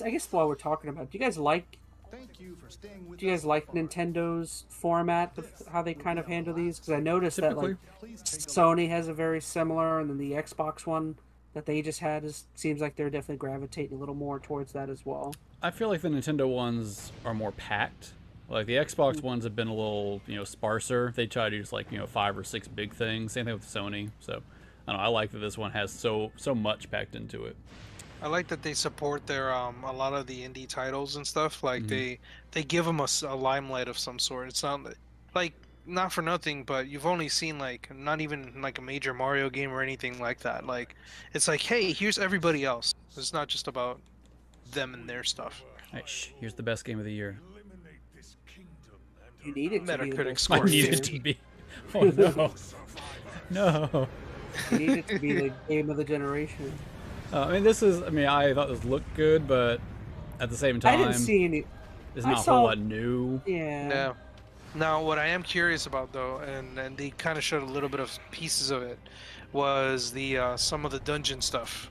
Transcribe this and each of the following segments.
I guess while we're talking about it, do you guys like Nintendo's format of how they kind of handle these? Because I noticed that like Sony has a very similar, and then the Xbox one that they just had seems like they're definitely gravitating a little more towards that as well. I feel like the Nintendo ones are more packed. Like the Xbox ones have been a little, sparser. They try to do just like 5 or 6 big things. Same thing with Sony. So I don't know. I like that this one has so much packed into it. I like that they support their a lot of the indie titles and stuff. Like they give them a limelight of some sort. It's not like not for nothing, but you've only seen like not even like a major Mario game or anything like that. Like it's like, hey, here's everybody else. It's not just about them and their stuff. Hey, here's the best game of the year. You need it to Metacritic be score 50. Oh no, no. You need it to be the game of the generation. I thought this looked good, but at the same time, I didn't see any. there's not a whole lot new. Yeah. Yeah. Now, what I am curious about though, and they kind of showed a little bit of pieces of it, was the some of the dungeon stuff.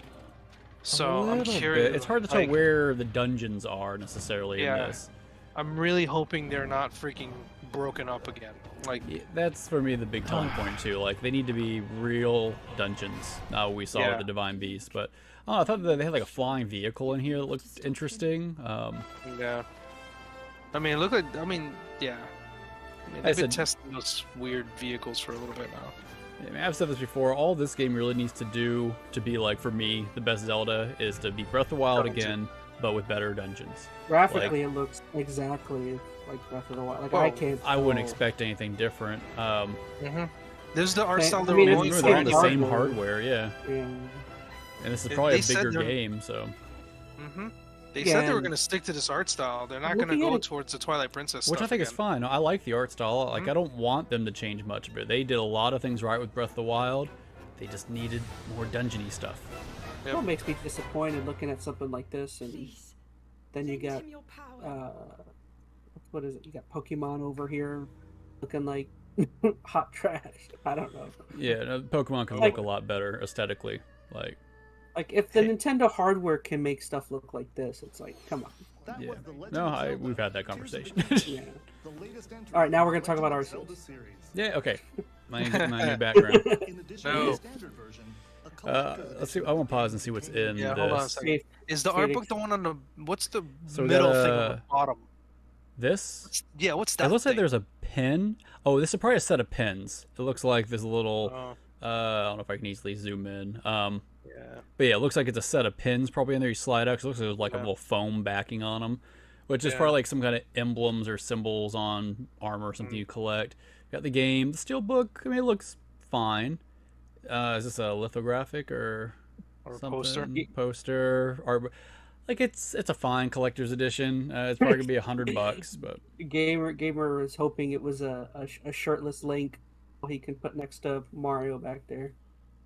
So I'm curious. It's hard to tell where the dungeons are necessarily in this. I'm really hoping they're not freaking broken up again. Like that's for me the big telling point too. Like they need to be real dungeons. Now we saw with the Divine Beast, but I thought that they had like a flying vehicle in here that looked interesting. Yeah. I mean, look at. I mean, yeah. They've been testing those weird vehicles for a little bit now. I've said this before. All this game really needs to do to be like, for me, the best Zelda is to be Breath of the Wild again, but with better dungeons. Graphically, it looks exactly like Breath of the Wild. Like I wouldn't expect anything different. This is the art style they're going for. They're on the same hardware, yeah. And this is probably a bigger game, so. They said they were going to stick to this art style. They're not going to go towards the Twilight Princess stuff. Which I think is fine. I like the art style. Like, I don't want them to change much, but they did a lot of things right with Breath of the Wild. They just needed more dungeony stuff. Yep. What makes me disappointed looking at something like this, and then you got, what is it? You got Pokemon over here looking like hot trash. I don't know. Yeah, no, Pokemon can look a lot better aesthetically. Like if the Nintendo hardware can make stuff look like this, it's like, come on. Yeah. No, we've had that conversation. Yeah. All right, now we're gonna talk about Arceus. Yeah. Okay. My new background. No. Let's see. I want to pause and see what's in this. Hold on a second. Is the art book the one on the? What's the middle thing on the bottom? This? Yeah. What's that? It looks like there's a pin. Oh, this is probably a set of pins. It looks like there's a little. I don't know if I can easily zoom in. But yeah, it looks like it's a set of pins probably in there. You slide out. 'Cause it looks like there's like a little foam backing on them, which is probably like some kind of emblems or symbols on armor or something you collect. You got the game, the steelbook. I mean, it looks fine. Is this a lithographic or something? Poster or like it's a fine collector's edition. It's probably gonna be $100, but Gamer is hoping it was a shirtless Link he can put next to Mario back there.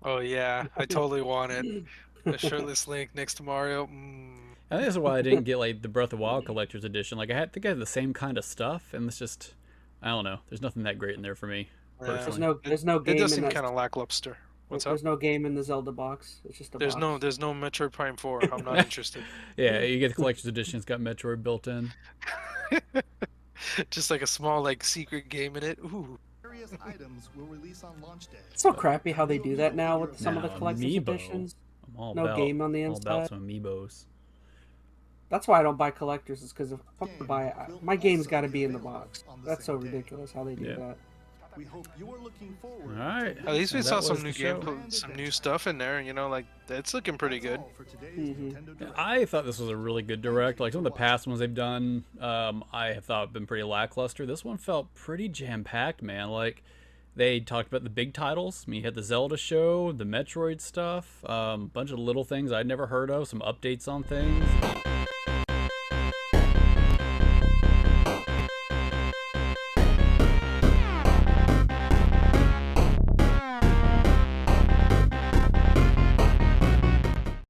Oh yeah, I totally want it. A shirtless Link next to Mario. I think that's why I didn't get like the Breath of the Wild collector's edition. Like I think I had the same kind of stuff, and it's just I don't know. There's nothing that great in there for me. There's no game. It does seem kind of lackluster. There's no game in the Zelda box. It's just a box. There's no Metroid Prime 4. I'm not interested. Yeah, you get the collector's edition. It's got Metroid built in. Just like a small like secret game in it. Ooh. Items will release on launch day. It's so crappy how they do that now with some of the collector's editions. Game on the inside. All about some amiibos. That's why I don't buy collectors. Is because if I'm gonna buy it, my game's got to be in the box. That's so ridiculous how they do that. We hope you're looking forward. All right. At least we saw some new some new stuff in there. You know, like it's looking pretty good. I thought this was a really good direct. Like some of the past ones they've done, I have thought have been pretty lackluster. This one felt pretty jam packed, man. Like they talked about the big titles. I mean, you had the Zelda show, the Metroid stuff, a bunch of little things I'd never heard of, some updates on things.